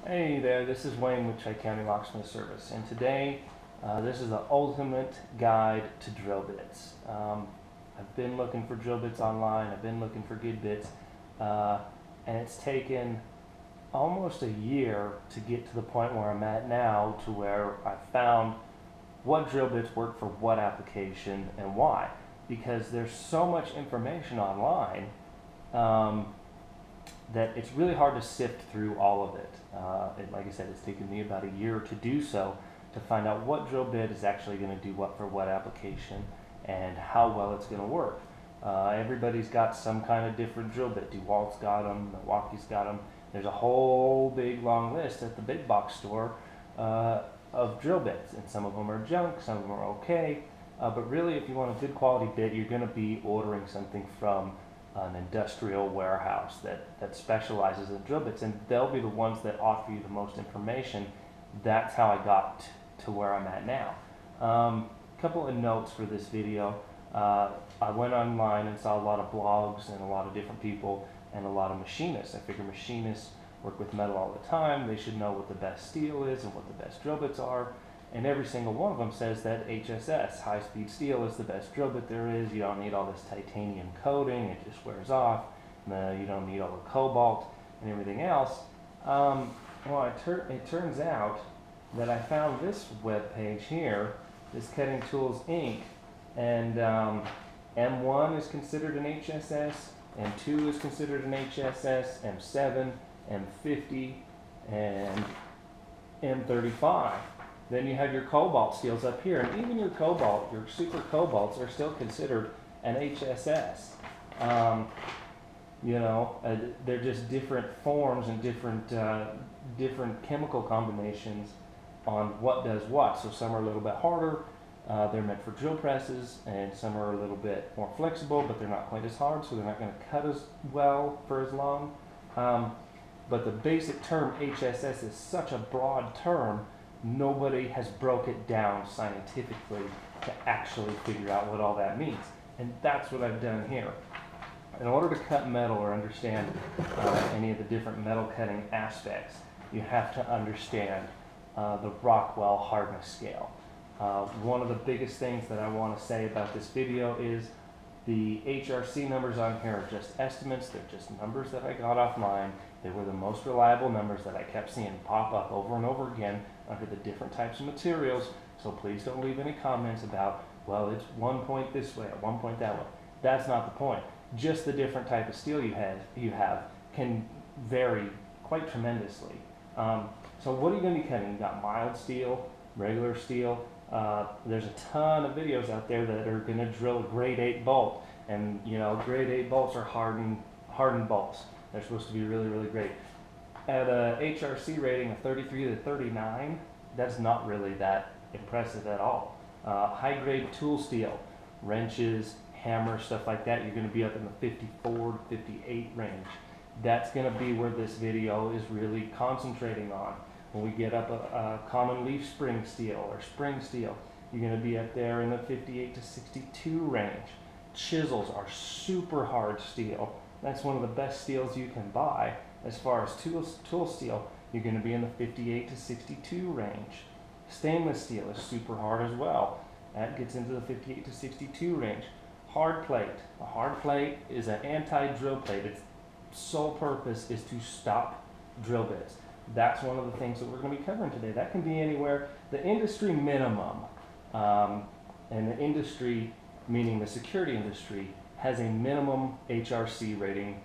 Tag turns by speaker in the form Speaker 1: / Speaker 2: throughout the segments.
Speaker 1: Hey there, this is Wayne with Tri-County Locksmith Service, and today this is the ultimate guide to drill bits. I've been looking for drill bits online, I've been looking for good bits, and it's taken almost a year to get to the point where I'm at now, to where I found what drill bits work for what application and why. Because there's so much information online that it's really hard to sift through all of it. Like I said, it's taken me about a year to do so, to find out what drill bit is actually going to do what for what application and how well it's going to work. Everybody's got some kind of different drill bit. DeWalt's got them, Milwaukee's got them. There's a whole big long list at the big box store of drill bits, and some of them are junk, some of them are okay. But really, if you want a good quality bit, you're going to be ordering something from an industrial warehouse that specializes in drill bits, and they'll be the ones that offer you the most information. That's how I got to where I'm at now. Couple of notes for this video. I went online and saw a lot of blogs and a lot of different people and a lot of machinists. I figure machinists work with metal all the time. They should know what the best steel is and what the best drill bits are. And every single one of them says that HSS, high-speed steel, is the best drill bit there is. You don't need all this titanium coating, it just wears off. You don't need all the cobalt and everything else. Well, it turns out that I found this web page here, this Cutting Tools Inc., and M1 is considered an HSS, M2 is considered an HSS, M7, M50, and M35. Then you have your cobalt steels up here, and even your cobalt, your super cobalts, are still considered an HSS. They're just different forms and different chemical combinations on what does what. So some are a little bit harder, they're meant for drill presses, and some are a little bit more flexible, but they're not quite as hard, so they're not going to cut as well for as long. But the basic term HSS is such a broad term, nobody has broke it down scientifically to actually figure out what all that means. And that's what I've done here. In order to cut metal or understand any of the different metal cutting aspects, you have to understand the Rockwell hardness scale. One of the biggest things that I want to say about this video is the HRC numbers on here are just estimates. They're just numbers that I got offline. They were the most reliable numbers that I kept seeing pop up over and over again under the different types of materials. So please don't leave any comments about, well, it's 1 point this way or 1 point that way. That's not the point. Just the different type of steel you have can vary quite tremendously. So what are you going to be cutting? You got mild steel, regular steel. There's a ton of videos out there that are going to drill a grade 8 bolt, and grade 8 bolts are hardened bolts. They're supposed to be really, really great. At a HRC rating of 33 to 39, that's not really that impressive at all. High grade tool steel, wrenches, hammers, stuff like that, you're going to be up in the 54 to 58 range. That's going to be where this video is really concentrating on. When we get up a common leaf spring steel or spring steel, you're going to be up there in the 58 to 62 range. Chisels are super hard steel. That's one of the best steels you can buy. As far as tool steel, you're going to be in the 58 to 62 range. Stainless steel is super hard as well. That gets into the 58 to 62 range. Hard plate. A hard plate is an anti-drill plate. Its sole purpose is to stop drill bits. That's one of the things that we're going to be covering today. That can be anywhere. The industry minimum, and the industry, meaning the security industry, has a minimum HRC rating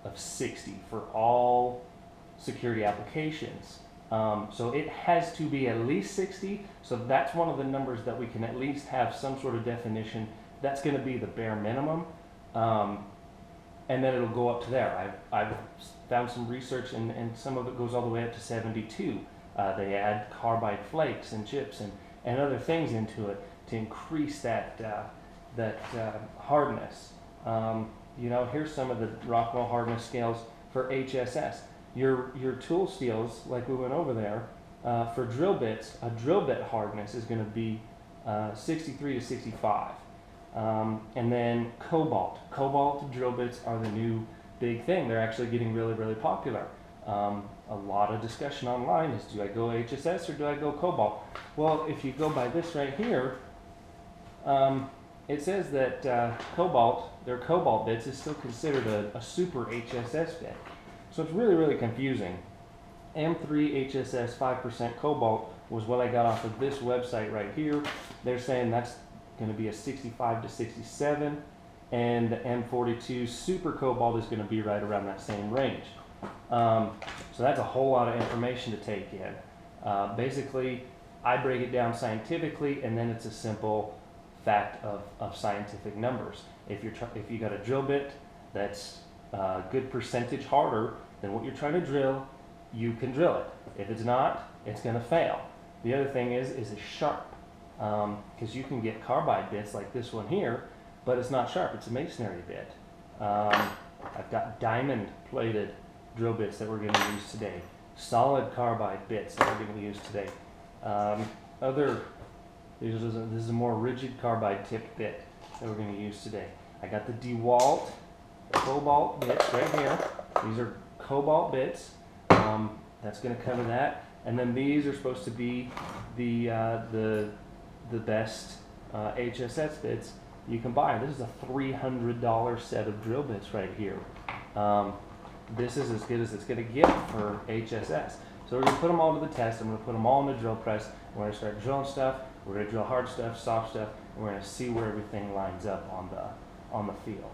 Speaker 1: of 60 for all security applications. So it has to be at least 60. So that's one of the numbers that we can at least have some sort of definition. That's going to be the bare minimum. And then it'll go up to there. I've found some research, and some of it goes all the way up to 72. They add carbide flakes and chips and other things into it to increase that hardness. Here's some of the Rockwell hardness scales for HSS. Your tool steels, like we went over there, for drill bits, a drill bit hardness is going to be 63 to 65. And then cobalt drill bits are the new big thing. They're actually getting really, really popular. A lot of discussion online is, do I go HSS or do I go Cobalt? Well, if you go by this right here, it says that Cobalt, their Cobalt bits, is still considered a super HSS bit. So it's really, really confusing. M3 HSS 5% Cobalt was what I got off of this website right here. They're saying that's going to be a 65 to 67, and the M42 Super Cobalt is going to be right around that same range. So that's a whole lot of information to take in. Basically, I break it down scientifically, and then it's a simple fact of scientific numbers. If you got a drill bit that's a good percentage harder than what you're trying to drill, you can drill it. If it's not, it's going to fail. The other thing is it's sharp, because you can get carbide bits like this one here, but it's not sharp. It's a masonry bit. I've got diamond plated drill bits that we're going to use today. Solid carbide bits that we're going to use today. This is a more rigid carbide tipped bit that we're going to use today. I got the DeWalt Cobalt bits right here. These are Cobalt bits. That's going to cover that. And then these are supposed to be the best HSS bits you can buy. This is a $300 set of drill bits right here. This is as good as it's going to get for HSS. So we're going to put them all to the test. I'm going to put them all in the drill press. We're going to start drilling stuff. We're going to drill hard stuff, soft stuff, and we're going to see where everything lines up on the field.